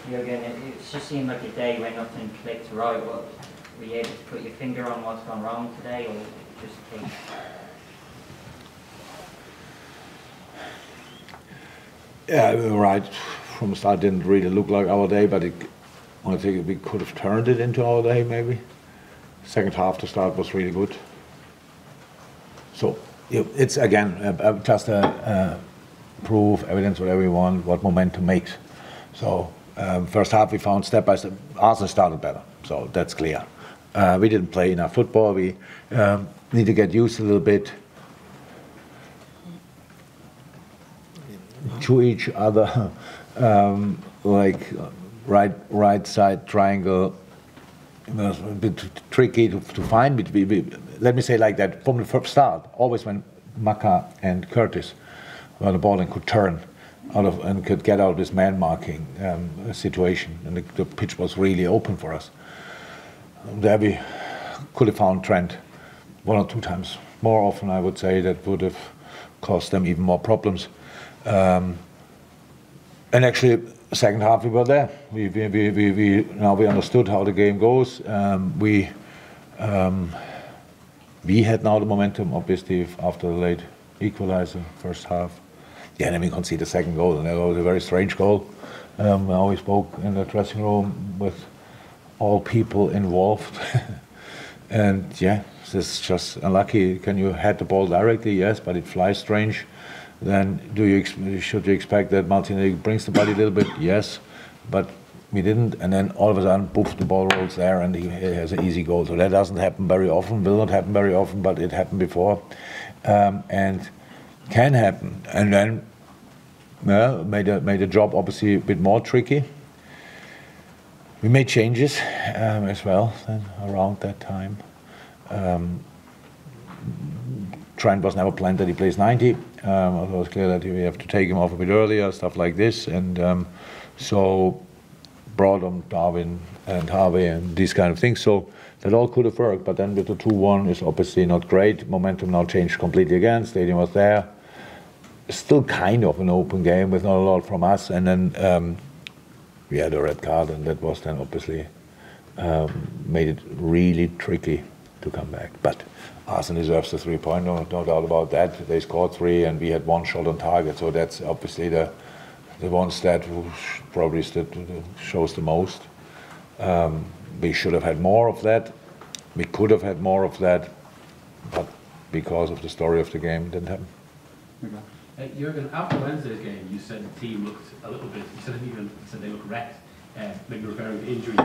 Jürgen, it just seemed like a day when nothing clicked right. Were you able to put your finger on what's gone wrong today, or just take? Yeah, right. From the start, it didn't really look like our day, but I think we could have turned it into our day, maybe. Second half, the start was really good. So it's again just a proof, evidence, whatever you want, what momentum makes. So first half we found step by step. Arsenal started better, so that's clear. We didn't play enough football. We need to get used a little bit to each other, like right side triangle. It was a bit tricky to find. Let me say like that, from the first start, always when Maka and Curtis were on the ball and could turn out of and could get out of this man marking situation, and the pitch was really open for us. There we could have found Trent one or two times more often. I would say that would have caused them even more problems. And actually, second half we were there. We now we understood how the game goes. We had now the momentum, obviously, after the late equalizer first half. Yeah, and then we conceded the second goal, and that was a very strange goal. Now we spoke in the dressing room with all people involved, and yeah, this is just unlucky. Can you head the ball directly? Yes, but it flies strange. Then should you expect that Martinelli brings the body a little bit? Yes, but we didn't. And then all of a sudden, poof, the ball rolls there, and he has an easy goal. So that doesn't happen very often. Will not happen very often, but it happened before, and can happen. And then, well, made the job obviously a bit more tricky. We made changes as well then around that time. Trent was never planned that he plays 90. It was clear that we have to take him off a bit earlier, stuff like this. And so brought on Darwin and Harvey and these kind of things. So that all could have worked. But then with the 2-1 is obviously not great. Momentum now changed completely again. Stadium was there. Still kind of an open game with not a lot from us. And then we had a red card, and that was then obviously made it really tricky to come back. But Arsenal deserves the 3 point, no doubt about that. They scored 3, and we had 1 shot on target. So that's obviously the one stat probably shows the most. We should have had more of that. We could have had more of that, but because of the story of the game, it didn't happen. Jürgen, after Wednesday's game, you said the team looked a little bit. You said they looked wrecked. Maybe referring to injuries.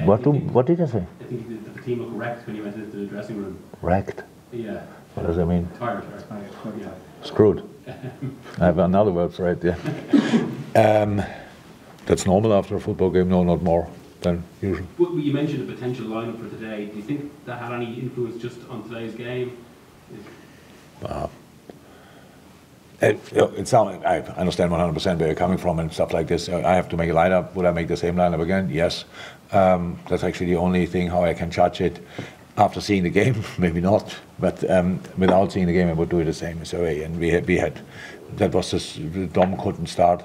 What did you say? I think the team looked wrecked when you went into the dressing room. Wrecked? Yeah. What does that mean? Tired. Yeah. Screwed. I have another word for it, yeah. That's normal after a football game, no, not more than usual. Well, you mentioned a potential lineup for today. Do you think that had any influence just on today's game? It's I understand 100% where you're coming from and stuff like this. I have to make a lineup. Would I make the same lineup again? Yes. That's actually the only thing how I can judge it. After seeing the game, maybe not. But without seeing the game, I would do it the same as away. And we had that was just Dom couldn't start.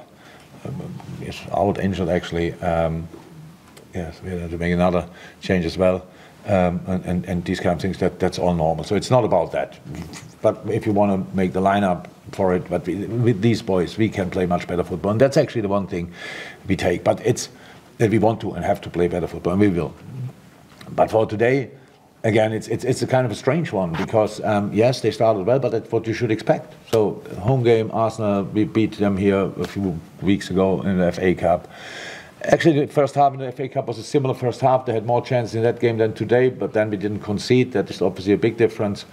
He's out injured actually. Yes, we had to make another change as well. And these kind of things, that's all normal. So it's not about that. But if you want to make the lineup for it, but with these boys, we can play much better football. And that's actually the one thing we take. But it's that we want to and have to play better football, and we will. But for today, again, it's a kind of a strange one because, yes, they started well, but that's what you should expect. So, home game, Arsenal, we beat them here a few weeks ago in the FA Cup. Actually, the first half in the FA Cup was a similar first half. They had more chances in that game than today, but then we didn't concede. That is obviously a big difference.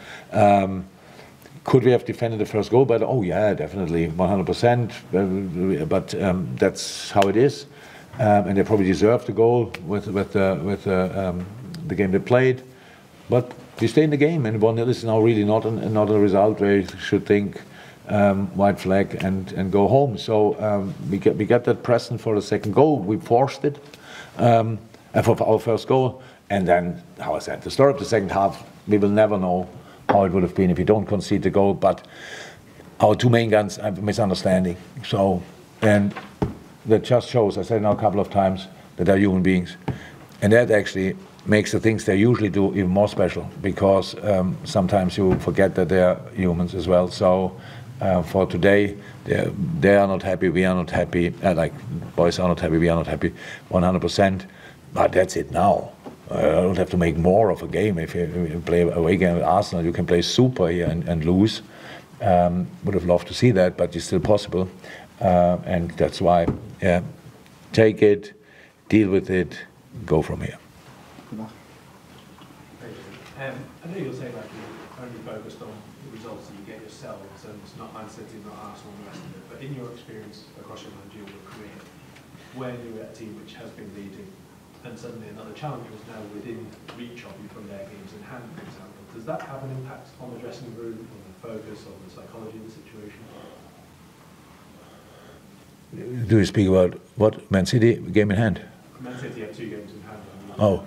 Could we have defended the first goal better? Oh yeah, definitely, 100%. But that's how it is, and they probably deserved the goal with the game they played. But we stay in the game, and 1-0 is now really not a result where you should think white flag and go home. So we get that present for the second goal. We forced it for our first goal, and then, how I said, the story of the second half, we will never know how it would have been if we don't concede the goal. But our two main guns have a misunderstanding. So, and that just shows, I said it now a couple of times, that they're human beings. And that actually makes the things they usually do even more special, because sometimes you forget that they're humans as well. So for today, they are not happy, we are not happy, like boys are not happy, we are not happy 100%, but that's it now. I don't have to make more of a game. If you play a away game with Arsenal, you can play super here and lose. Would have loved to see that, but it's still possible. And that's why, yeah, take it, deal with it, go from here. I know you'll say that you're only focused on the results that you get yourselves, and it's not Man City, not Arsenal, and the rest of it. But in your experience across your managerial career, when you're at a team which has been leading, and suddenly another challenger is now within reach of you from their games in hand, for example, does that have an impact on the dressing room, on the focus, on the psychology of the situation? Do you speak about what? Man City game in hand? Man City have 2 games in hand. Oh.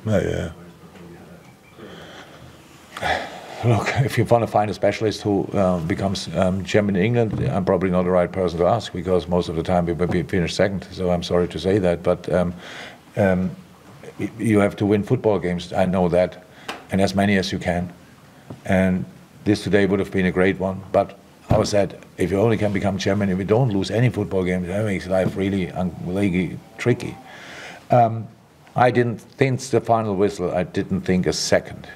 Yeah. Look, if you want to find a specialist who becomes champion in England, I'm probably not the right person to ask, because most of the time we finish second. So I'm sorry to say that, but you have to win football games. I know that, and as many as you can. And this today would have been a great one. But I said, if you only can become champion, if you don't lose any football games, that makes life really tricky. I didn't think the final whistle. I didn't think a second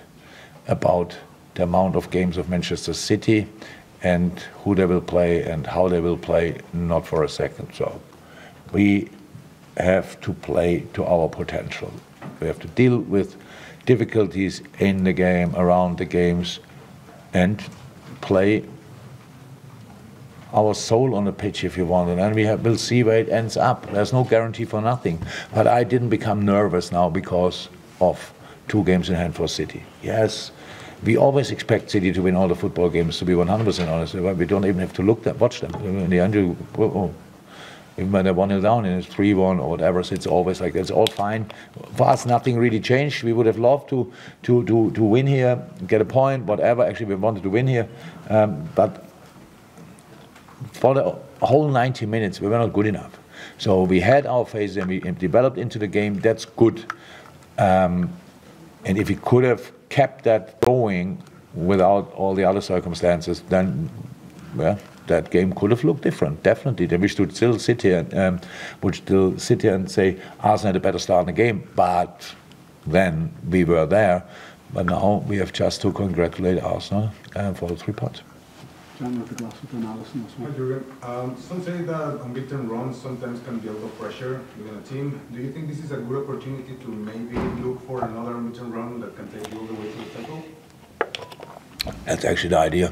about the amount of games of Manchester City and who they will play and how they will play, not for a second. So we have to play to our potential. We have to deal with difficulties in the game, around the games, and play our soul on the pitch, if you want, and then we'll see where it ends up. There's no guarantee for nothing. But I didn't become nervous now because of 2 games in hand for City. Yes, we always expect City to win all the football games, to be 100% honest. We don't even have to watch them. In the end, even when they're 1-0 down and it's 3-1 or whatever, so it's always like, it's all fine. For us, nothing really changed. We would have loved to win here, get a point, whatever. Actually, we wanted to win here, but for the whole 90 minutes, we were not good enough. So we had our phases and we developed into the game. That's good. And if we could have kept that going without all the other circumstances, then, well, that game could have looked different, definitely. Then we should still sit here and say Arsenal had a better start in the game, but then we were there. But now we have just to congratulate Arsenal for the 3 points. John with the glass with Alison. Hi, Jurgen. Some say that unbeaten runs sometimes can build up pressure within a team. Do you think this is a good opportunity to maybe look for another unbeaten run that can take you all the way to the title? That's actually the idea,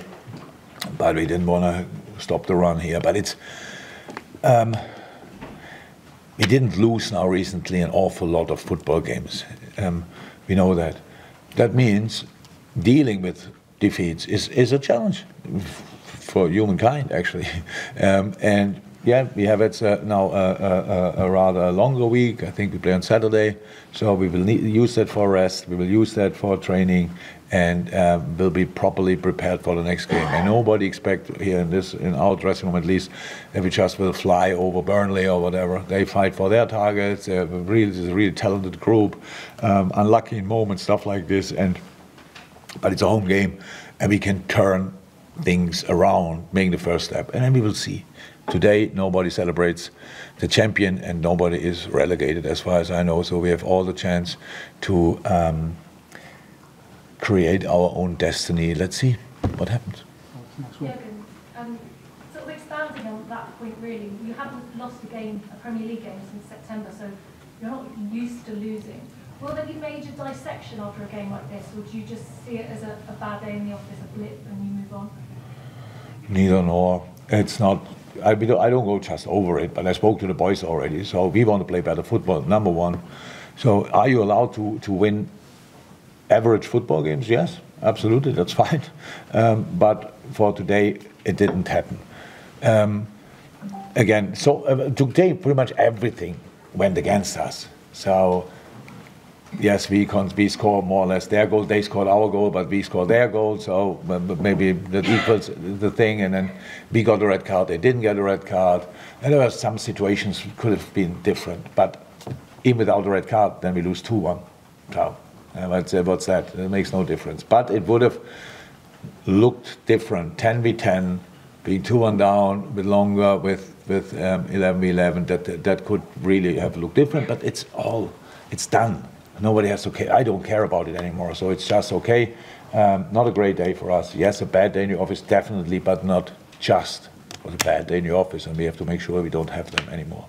but we didn't want to stop the run here. But it's we didn't lose now recently an awful lot of football games. We know that. That means dealing with defeats is a challenge for humankind, actually. And yeah, we have it now a rather longer week. I think we play on Saturday, so we will use that for rest. We will use that for training, and will be properly prepared for the next game. And nobody expect here in our dressing room at least, that we just will fly over Burnley or whatever. They fight for their targets. It's a really talented group. Unlucky in moments, stuff like this, but it's a home game, and we can turn things around, making the first step, and then we will see. Today, nobody celebrates the champion, and nobody is relegated, as far as I know. So we have all the chance to create our own destiny. Let's see what happens. Jürgen, sort of expanding on that point, really, you haven't lost a Premier League game since September, so you're not used to losing. Will there be major dissection after a game like this, or do you just see it as a bad day in the office, a blip, and you move on? Neither nor. It's not. I don't go just over it, but I spoke to the boys already. So we want to play better football, number one. So are you allowed to win average football games? Yes, absolutely, that's fine. But for today, it didn't happen. Again, so today pretty much everything went against us. So yes, we score more or less their goal. They scored our goal, but we scored their goal. So maybe that equals the thing. And then we got a red card. They didn't get a red card. And there were some situations could have been different. But even without a red card, then we lose 2-1. So what's that? It makes no difference. But it would have looked different. 10v10, being 2-1 down, with longer, with 11v11. That could really have looked different. But it's done. Nobody has to care. I don't care about it anymore. So it's just okay. Not a great day for us. Yes, a bad day in the office, definitely, but not just a bad day in the office. And we have to make sure we don't have them anymore.